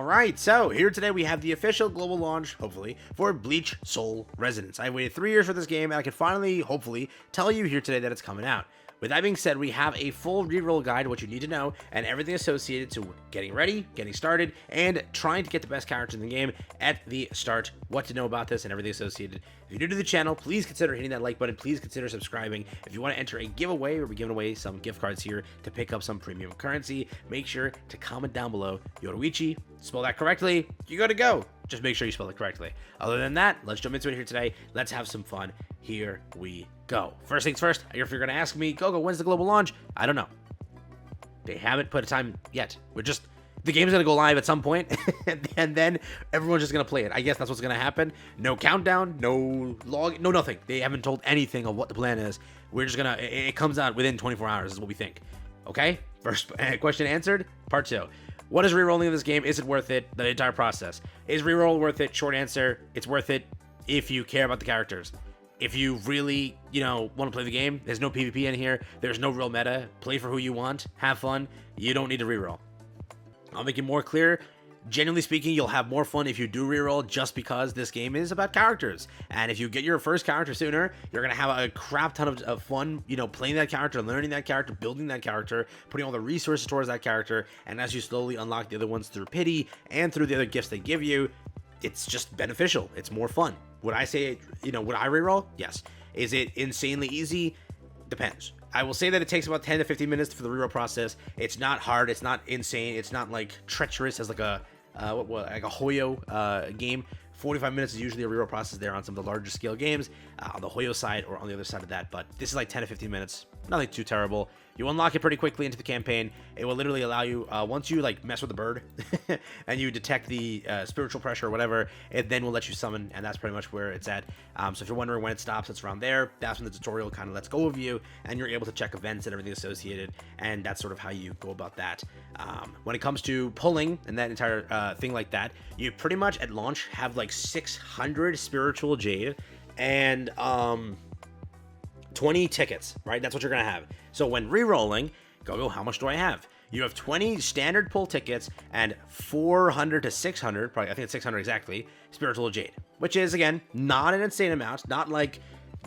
Alright, so here today we have the official global launch, hopefully, for Bleach Soul Resonance. I waited 3 years for this game, and I can finally, hopefully, tell you here today that it's coming out. With that being said, we have a full reroll guide, what you need to know, and everything associated to getting ready, getting started, and trying to get the best character in the game at the start, what to know about this, and everything associated. If you're new to the channel, please consider hitting that like button, please consider subscribing. If you want to enter a giveaway, we'll be giving away some gift cards here to pick up some premium currency. Make sure to comment down below, Yoruichi, spell that correctly, you gotta go. Just make sure you spell it correctly. Other than that, let's jump into it here today. Let's have some fun. Here we go. First things first, if you're gonna ask me, Gogo, when's the global launch? I don't know. They haven't put a time yet. The game's gonna go live at some point, and then everyone's just gonna play it. I guess that's what's gonna happen. No countdown, no log, no nothing. They haven't told anything of what the plan is. We're just gonna, it comes out within 24 hours is what we think. Okay? First question answered. Part 2. What is rerolling in this game? Is it worth it? The entire process. Is reroll worth it? Short answer, it's worth it if you care about the characters. If you really, want to play the game, there's no PvP in here. There's no real meta. Play for who you want. Have fun. You don't need to reroll. I'll make it more clear. Genuinely speaking, you'll have more fun if you do reroll just because this game is about characters. And if you get your first character sooner, you're going to have a crap ton of fun, playing that character, learning that character, building that character, putting all the resources towards that character. And as you slowly unlock the other ones through pity and through the other gifts they give you, it's just beneficial. It's more fun. Would I say, would I reroll? Yes. Is it insanely easy? Depends. I will say that it takes about 10 to 15 minutes for the reroll process. It's not hard. It's not insane. It's not like treacherous as like a Hoyo game. 45 minutes is usually a reroll process there on some of the larger scale games, on the Hoyo side or on the other side of that. But this is like 10 to 15 minutes. Nothing too terrible. You unlock it pretty quickly into the campaign. It will literally allow you, once you like mess with the bird and you detect the spiritual pressure or whatever, it then will let you summon, and that's pretty much where it's at. So if you're wondering when it stops, it's around there. That's when the tutorial kind of lets go of you, and you're able to check events and everything associated, and that's sort of how you go about that. When it comes to pulling and that entire thing like that, you pretty much at launch have like 600 spiritual jade and 20 tickets, right? That's what you're gonna have. So when re-rolling, go, how much do I have? You have 20 standard pull tickets and 400 to 600, probably I think it's 600 exactly, spiritual jade, which is again not an insane amount, not like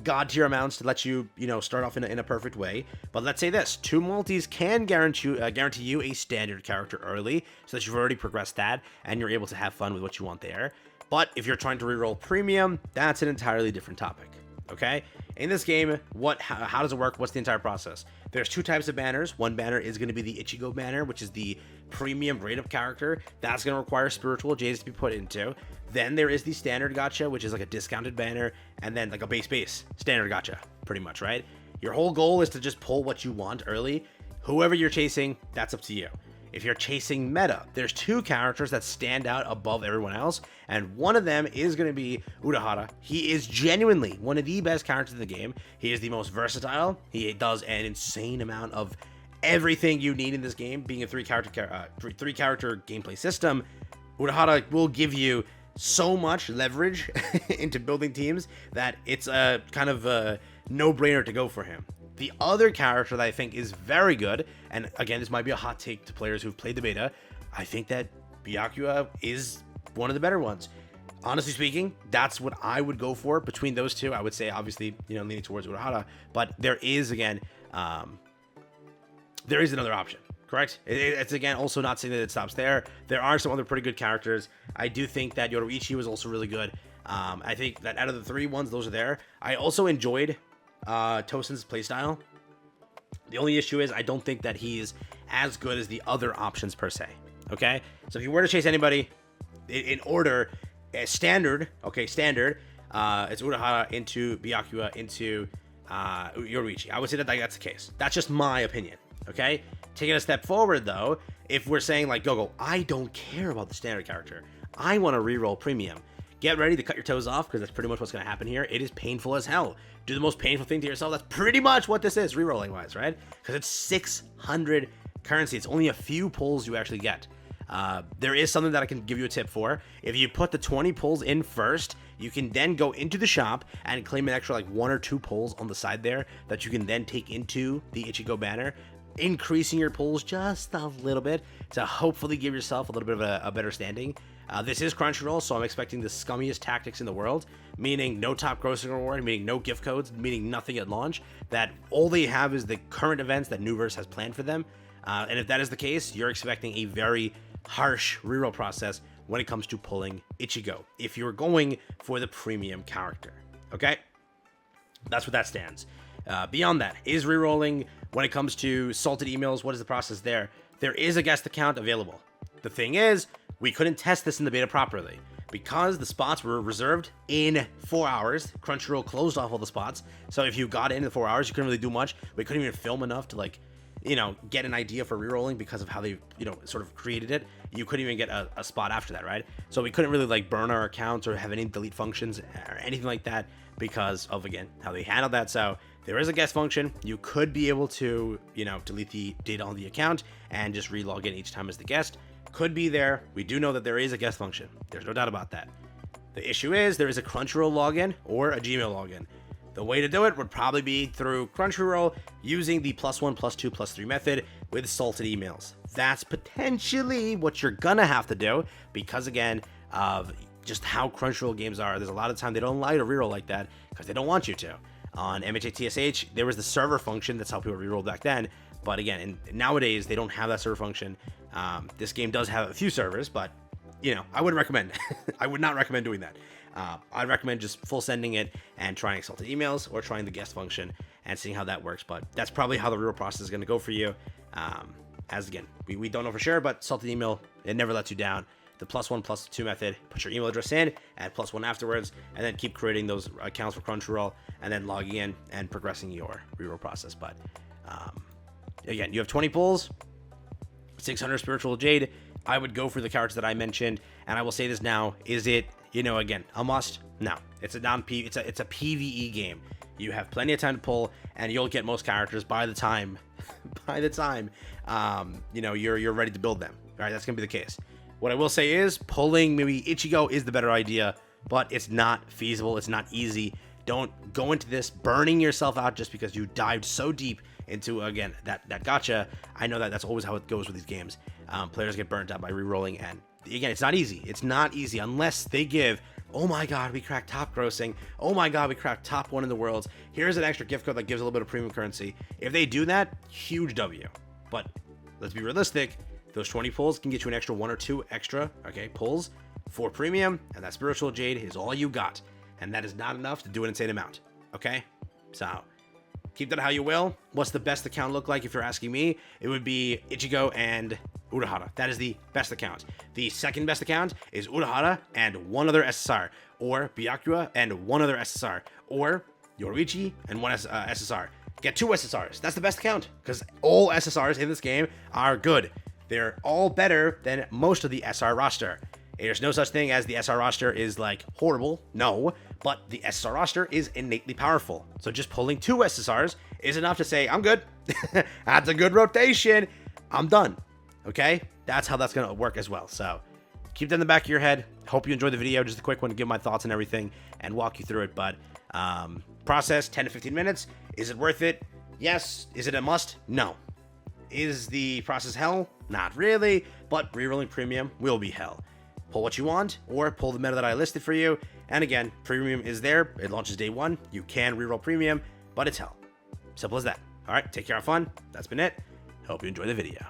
god tier amounts to let you, start off in a perfect way. But let's say this: 2 multis can guarantee you a standard character early, so that you've already progressed that and you're able to have fun with what you want there. But if you're trying to reroll premium, that's an entirely different topic. Okay, in this game, how does it work? What's the entire process? There's 2 types of banners. One banner is going to be the Ichigo banner, which is the premium rate of character. That's going to require spiritual jades to be put into. Then there is the standard gacha, which is like a discounted banner, and then like a base standard gacha, pretty much, right? Your whole goal is to just pull what you want early. Whoever you're chasing, that's up to you. If you're chasing meta, there's 2 characters that stand out above everyone else, and one of them is going to be Urahara. He is genuinely one of the best characters in the game. He is the most versatile. He does an insane amount of everything you need in this game. Being a 3-character gameplay system, Urahara will give you so much leverage into building teams that it's a kind of a no-brainer to go for him. The other character that I think is very good, and again, this might be a hot take to players who've played the beta, I think that Byakuya is one of the better ones. Honestly speaking, that's what I would go for between those 2. I would say, obviously, leaning towards Urahara, but there is, again, there is another option, correct? It's, again, also not saying that it stops there. There are some other pretty good characters. I do think that Yoruichi was also really good. I think that out of the 3 ones, those are there. I also enjoyed Tosen's playstyle. The only issue is I don't think that he's as good as the other options per se. Okay, so if you were to chase anybody in order, standard, it's Urahara into Byakuya into Yoruichi. I would say that that's the case. That's just my opinion. Okay, taking a step forward though, if we're saying like Gogo, I don't care about the standard character, I want to reroll premium. Get ready to cut your toes off, because that's pretty much what's going to happen here. It is painful as hell. Do the most painful thing to yourself. That's pretty much what this is, rerolling wise, right? Because it's 600 currency. It's only a few pulls you actually get. There is something that I can give you a tip for. If you put the 20 pulls in first, you can then go into the shop and claim an extra like 1 or 2 pulls on the side there that you can then take into the Ichigo banner. increasing your pulls just a little bit to hopefully give yourself a little bit of a better standing. This is Crunchyroll, so I'm expecting the scummiest tactics in the world, meaning no top grossing reward, meaning no gift codes, meaning nothing at launch, that all they have is the current events that Nuverse has planned for them. And if that is the case, you're expecting a very harsh reroll process when it comes to pulling Ichigo, if you're going for the premium character, okay? That's what that stands. Beyond that, is rerolling when it comes to salted emails, what is the process there? There is a guest account available. The thing is, we couldn't test this in the beta properly. Because the spots were reserved in 4 hours, Crunchyroll closed off all the spots. So if you got in 4 hours, you couldn't really do much. We couldn't even film enough to, like, you know, get an idea for rerolling because of how they, you know, sort of created it. You couldn't even get a spot after that, right? So we couldn't really, like, burn our accounts or have any delete functions or anything like that because of, again, how they handled that. So there is a guest function. You could be able to, you know, delete the data on the account and just re-log in each time as the guest. Could be there. We do know that there is a guest function. There's no doubt about that. The issue is there is a Crunchyroll login or a Gmail login. The way to do it would probably be through Crunchyroll using the +1, +2, +3 method with salted emails. That's potentially what you're gonna have to do because, again, of just how Crunchyroll games are. There's a lot of time they don't allow you to reroll like that because they don't want you to. On MHATSH, there was the server function. That's how people rerolled back then. But again, nowadays, they don't have that server function. This game does have a few servers, but, you know, I wouldn't recommend. I would not recommend doing that. I'd recommend just full sending it and trying salted emails or trying the guest function and seeing how that works. But that's probably how the real process is going to go for you. As again, we don't know for sure, but salted email, it never lets you down. The +1, +2 method, put your email address in, add +1 afterwards, and then keep creating those accounts for Crunchyroll and then logging in and progressing your reroll process. But again, you have 20 pulls, 600 spiritual jade. I would go for the characters that I mentioned, and I will say this now: is it, you know, again, a must? No, it's a it's a PvE game. You have plenty of time to pull, and you'll get most characters by the time, you know, you're ready to build them. All right, that's gonna be the case. What I will say is pulling maybe Ichigo is the better idea, but it's not feasible. It's not easy. Don't go into this burning yourself out just because you dived so deep into, again, that gacha. I know that that's always how it goes with these games. Players get burnt out by re-rolling, and again, it's not easy. It's not easy unless they give, oh my god, we cracked top grossing. Oh my god, we cracked top 1 in the world. Here's an extra gift code that gives a little bit of premium currency. If they do that, huge W. But let's be realistic. Those 20 pulls can get you an extra 1 or 2 extra, okay, pulls for premium, and that spiritual jade is all you got. And that is not enough to do an insane amount, okay? So keep that how you will. What's the best account look like if you're asking me? It would be Ichigo and Urahara. That is the best account. The second best account is Urahara and 1 other SSR, or Byakuya and 1 other SSR, or Yoruichi and 1 SSR. Get 2 SSRs. That's the best account, because all SSRs in this game are good. They're all better than most of the SR roster. There's no such thing as the SR roster is, like, horrible. No, but the SR roster is innately powerful. So just pulling 2 SSRs is enough to say, I'm good. That's a good rotation. I'm done. Okay? That's how that's going to work as well. So keep that in the back of your head. Hope you enjoyed the video. Just a quick one to give my thoughts and everything and walk you through it. But process 10 to 15 minutes. Is it worth it? Yes. Is it a must? No. Is the process hell? Not really. But rerolling premium will be hell. Pull what you want, or pull the meta that I listed for you. And again, premium is there. It launches day 1. You can reroll premium, but it's hell. Simple as that. All right, take care, have fun. That's been it. Hope you enjoy the video.